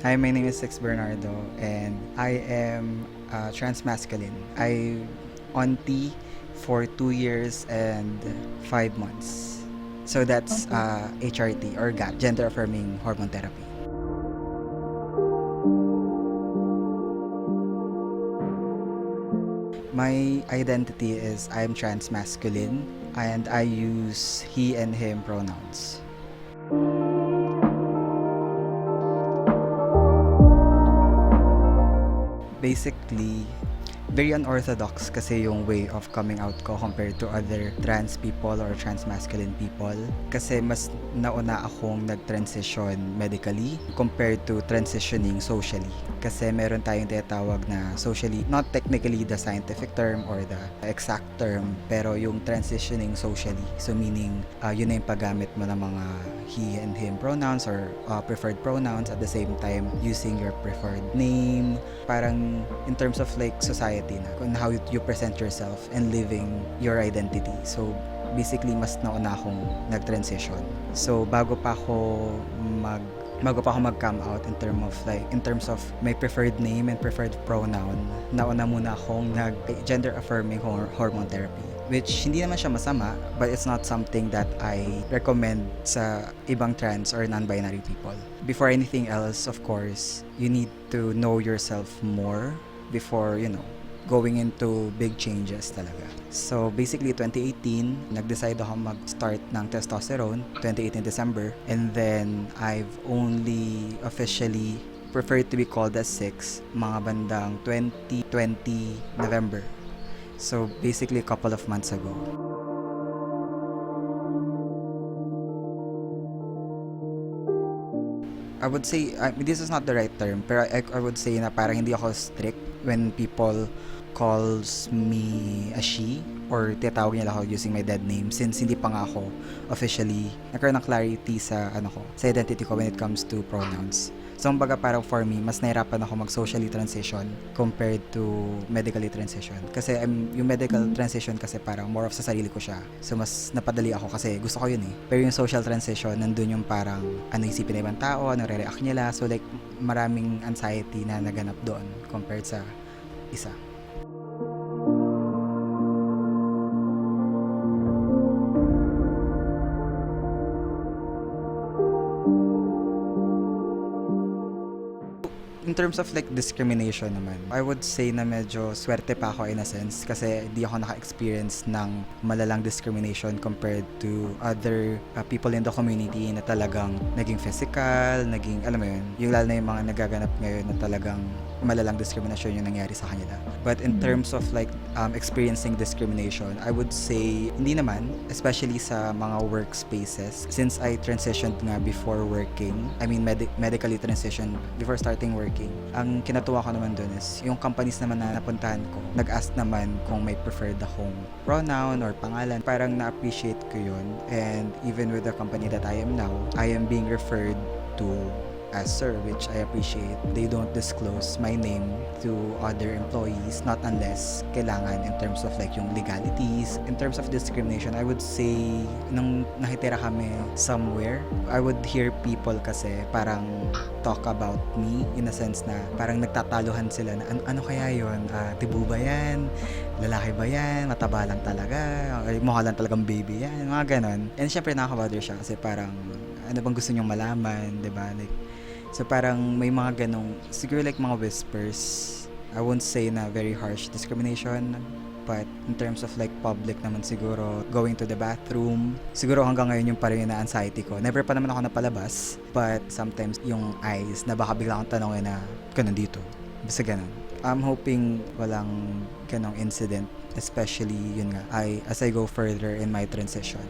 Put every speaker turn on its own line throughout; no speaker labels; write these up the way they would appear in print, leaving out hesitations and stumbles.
Hi, my name is Six Bernardo and I am transmasculine. I on T for 2 years and 5 months. So that's
Okay.
HRT or GAT, gender affirming hormone therapy. My identity is I'm transmasculine and I use he and him pronouns. Basically, very unorthodox kasi yung way of coming out ko compared to other trans people or transmasculine people. Kasi mas nauna akong nag-transition medically compared to transitioning socially. Kasi meron tayong tinatawag na socially, not technically the scientific term or the exact term, pero yung transitioning socially. So meaning, yun na yung paggamit mo ng mga he and him pronouns or preferred pronouns at the same time using your preferred name. Parang in terms of like society na kung how you present yourself and living your identity. So basically mas nauna akong nag-transition. So bago pa ako mag-come out in terms of my preferred name and preferred pronoun, nauna muna akong nag-gender affirming hormone therapy, which hindi naman siya masama, but it's not something that I recommend sa ibang trans or non-binary people. Before anything else, of course, you need to know yourself more before, going into big changes talaga. So basically 2018, nag-decide ako mag-start ng testosterone, 2018 December, and then I've only officially preferred to be called as Sixx mga bandang 2020 November. So basically a couple of months ago. I would say, this is not the right term, pero I would say na parang hindi ako strict when people calls me a she or tinatawag nila ako using my dead name since hindi pa nga ako officially nagkaroon ng clarity sa sa identity ko when it comes to pronouns. So, kumbaga parang for me, mas nahirapan ako mag-socially transition compared to medically transition. Kasi yung medical transition kasi parang more of sa sarili ko siya. So, mas napadali ako kasi gusto ko yun eh. Pero yung social transition, nandun yung parang ano isipin ng ibang tao, ano re-react nila. So, like, maraming anxiety na naganap doon compared sa isa. In terms of like discrimination naman, I would say na medyo swerte pa ako in a sense kasi di ako naka-experience ng malalang discrimination compared to other people in the community na talagang naging physical, naging, alam mo yun, yung lalo na yung mga nagaganap ngayon na talagang malalang discrimination yung nangyari sa kanila. But in terms of like experiencing discrimination, I would say hindi naman, especially sa mga workspaces. Since I transitioned nga before working, I mean medically transitioned before starting working, ang kinatuwa ko naman dun is yung companies naman na napuntahan ko, nag-ask naman kung may preferred akong pronoun or pangalan. Parang na-appreciate ko yun. And even with the company that I am now, I am being referred to as sir, which I appreciate. They don't disclose my name to other employees, not unless kailangan in terms of like yung legalities. In terms of discrimination, I would say nung nakitira kami somewhere, I would hear people kasi parang talk about me in a sense na parang nagtataluhan sila na ano kaya yun? Tibu ba yan? Lalaki ba yan? Mataba lang talaga? Mukha lang talagang baby yan? Mga ganon. And syempre nakaka-bother siya kasi parang ano bang gusto nyong malaman, diba? Like, so parang may mga ganong, siguro like mga whispers. I won't say na very harsh discrimination, but in terms of like public naman siguro, going to the bathroom, siguro hanggang ngayon yung parang na anxiety ko. Never pa naman ako napalabas, but sometimes yung eyes na baka bigla akong tanongin na, ka nandito? Basta ganun. I'm hoping walang ganong incident, especially yun nga, as I go further in my transition.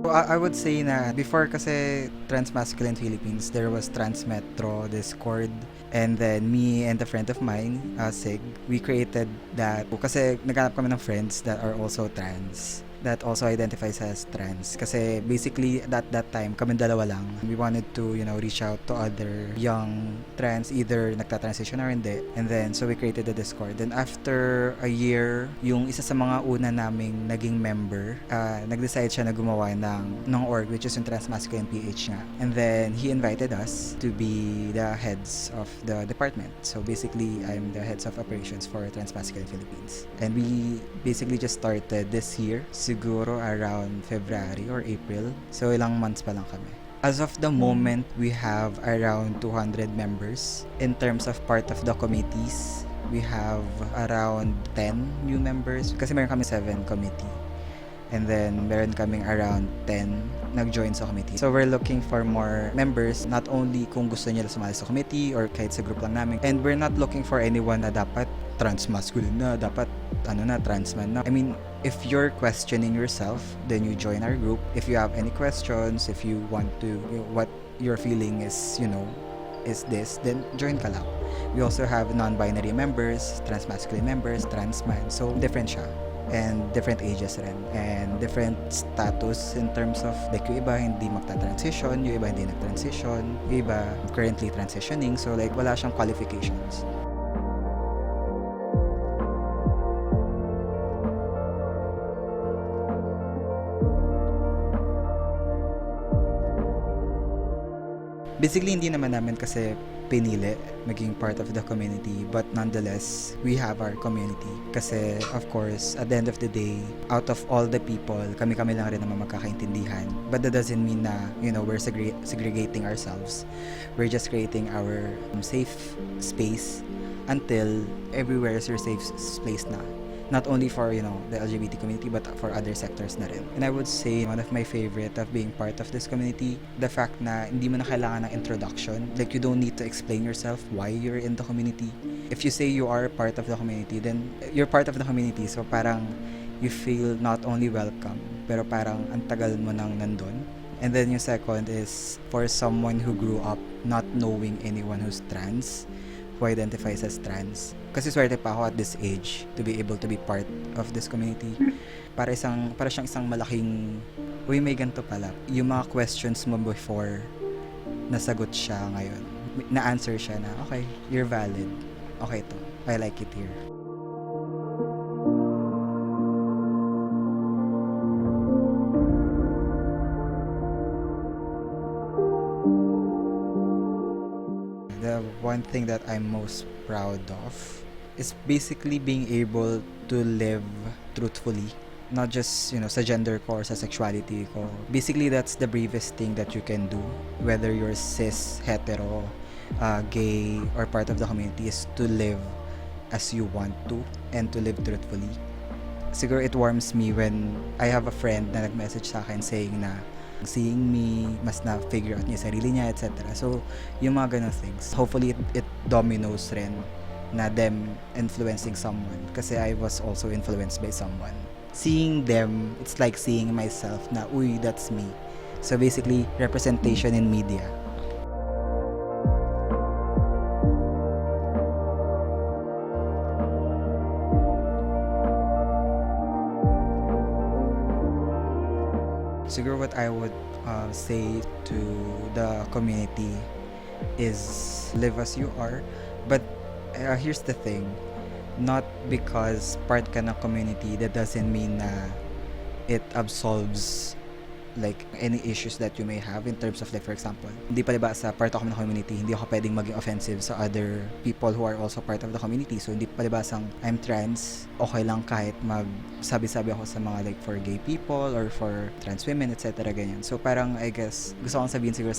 I would say na before kasi Transmasculine Philippines, there was Transmetro, Discord, and then me and a friend of mine, Sig, we created that kasi naghanap kami ng friends that are also trans. that also identifies as trans. Kasi basically at that time, kami dalawa lang. We wanted to, reach out to other young trans, either nagta-transition or hindi. And then, so we created the Discord. Then after a year, yung isa sa mga una naming naging member, nag-decide siya na gumawa ng org, which is yung Transmasculine PH nga. And then, he invited us to be the heads of the department. So basically, I'm the heads of operations for Transmasculine Philippines. And we basically just started this year, siguro around February or April. So ilang months pa lang kami. As of the moment, we have around 200 members. In terms of part of the committees, we have around 10 new members. Kasi meron kami 7 committee. And then, meron kaming around 10 nag-join sa committee. So, we're looking for more members, not only kung gusto nila sumali sa committee or kahit sa group lang namin. And we're not looking for anyone na dapat transmasculine na, dapat trans man na. I mean, if you're questioning yourself, then you join our group. If you have any questions, if you want to, what your feeling is, is this, then join ka lang. We also have non-binary members, transmasculine members, trans man. So, different siya. And different ages rin. And different status in terms of, like, yung iba hindi magta-transition, yung iba hindi nag-transition, yung iba currently transitioning. So, like, wala siyang qualifications. Basically, hindi naman namin kasi pinili maging part of the community, but nonetheless, we have our community. Kasi, of course, at the end of the day, out of all the people, kami-kami lang rin naman magkakaintindihan. But that doesn't mean na, we're segregating ourselves. We're just creating our safe space until everywhere is your safe space na. Not only for, the LGBT community, but for other sectors na rin. And I would say, one of my favorite of being part of this community, the fact na hindi mo na kailangan ng introduction. Like, you don't need to explain yourself why you're in the community. If you say you are part of the community, then you're part of the community. So, parang you feel not only welcome, pero parang ang tagal mo nang nandun. And then yung second is, for someone who grew up not knowing anyone who's trans, who identifies as trans. Kasi swerte pa ako at this age to be able to be part of this community. Para siyang isang malaking, uy, may ganito pala. Yung mga questions mo before, nasagot siya ngayon. Na-answer siya na, okay, you're valid. Okay to. I like it here. The one thing that I'm most proud of is basically being able to live truthfully. Not just, sa gender ko or sa sexuality ko. Basically, that's the bravest thing that you can do. Whether you're cis, hetero, gay, or part of the community, is to live as you want to and to live truthfully. Siguro it warms me when I have a friend na nag-message sa akin saying na seeing me, mas na-figure out niya yung sarili niya, etc. So, yung mga ganun things. Hopefully, it dominoes rin na them influencing someone. Kasi I was also influenced by someone. Seeing them, it's like seeing myself na, uy, that's me. So, basically, representation in media. Siguro what I would say to the community is live as you are. But here's the thing, not because part ka ng community, that doesn't mean na it absolves like any issues that you may have in terms of, like, for example, hindi pa diba sa part ako ng community, hindi ako pwedeng maging offensive sa other people who are also part of the community. So hindi pa diba sang I'm trans, okay lang kahit magsabi-sabi ako sa mga, like, for gay people or for trans women, etc. ganyan. So parang I guess gusto kong sabihin siguro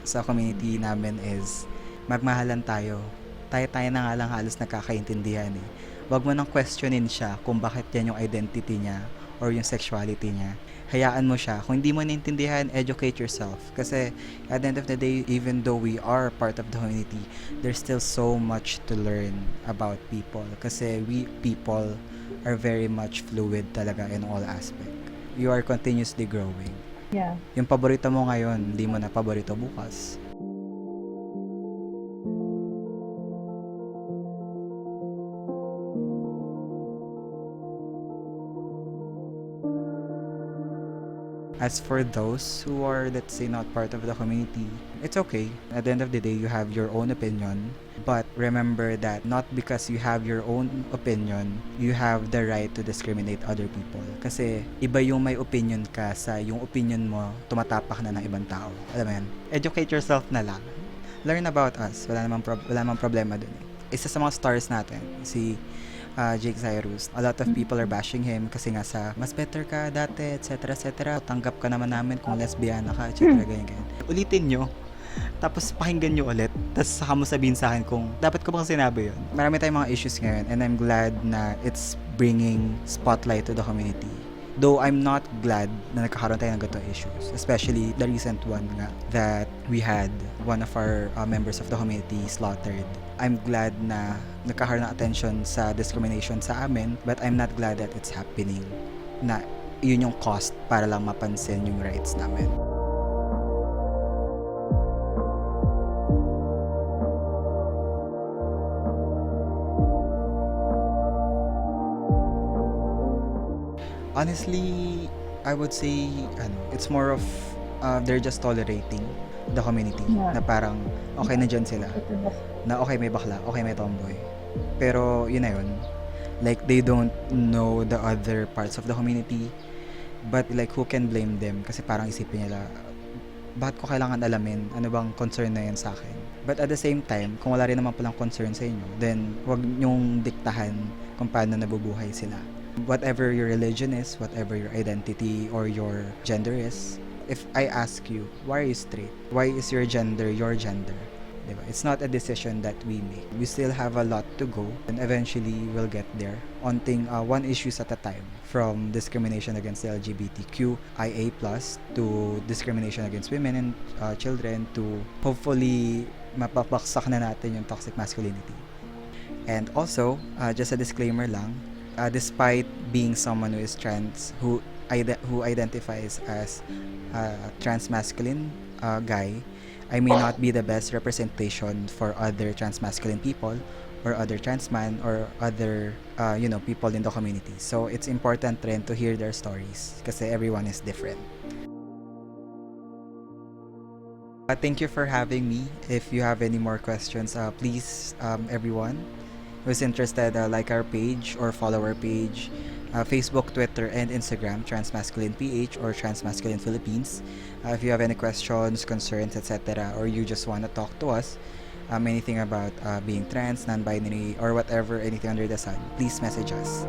sa community namin is magmahalan tayo. Tayo na nga lang halos nagkakaintindihan eh. Wag mo nang questionin siya kung bakit yan yung identity niya or yung sexuality niya. Hayaan mo siya. Kung hindi mo naintindihan, educate yourself. Kasi at the end of the day, even though we are part of the community, there's still so much to learn about people. Kasi we people are very much fluid talaga in all aspect. You are continuously growing.
Yeah.
Yung paborito mo ngayon, hindi mo na paborito bukas. As for those who are, let's say, not part of the community, it's okay. At the end of the day, you have your own opinion. But remember that not because you have your own opinion, you have the right to discriminate other people. Kasi iba yung may opinion ka sa yung opinion mo, tumatapak na ng ibang tao. Alam mo yan? Educate yourself na lang. Learn about us. Wala namang problema dun. Isa sa mga stars natin, si Jake Cyrus. A lot of people are bashing him kasi nga sa mas better ka dati, etc. etc. Tanggap ka naman namin kung lesbiana ka, etc. Ganyan. Ulitin nyo. Tapos pakinggan nyo ulit. Tapos saka mo sabihin sa akin kung dapat ko bang sinabi yun. Marami tayong mga issues ngayon and I'm glad na it's bringing spotlight to the community. Though I'm not glad na nagkakaroon tayo ng ganitong issues. Especially the recent one nga that we had one of our members of the community slaughtered. I'm glad na nagkakaroon ng attention sa discrimination sa amin, but I'm not glad that it's happening. Na yun yung cost para lang mapansin yung rights namin. Honestly, I would say it's more of they're just tolerating the community.
Yeah.
Na parang okay na dyan sila. Na okay may bakla, okay may tomboy. Pero yun na yun. Like they don't know the other parts of the community. But like who can blame them? Kasi parang isipin nila, bakit ko kailangan alamin? Ano bang concern na yan sa akin? But at the same time, kung wala rin naman palang concern sa inyo, then wag nyong diktahan kung paano nabubuhay sila. Whatever your religion is, whatever your identity or your gender is, if I ask you, why are you straight? Why is your gender your gender? Diba? It's not a decision that we make. We still have a lot to go and eventually we'll get there. Onting one issues at a time. From discrimination against the LGBTQIA+, to discrimination against women and children, to hopefully mapapaksak na natin yung toxic masculinity. And also, just a disclaimer lang, despite being someone who is trans, who identifies as transmasculine guy, I may not be the best representation for other transmasculine people or other trans man or other people in the community. So it's important rin to hear their stories kasi everyone is different. Thank you for having me. If you have any more questions, please everyone who's interested, like our page or follow our page, Facebook, Twitter, and Instagram, Transmasculine PH or Transmasculine Philippines. If you have any questions, concerns, etc., or you just want to talk to us, anything about being trans, non-binary, or whatever, anything under the sun, please message us.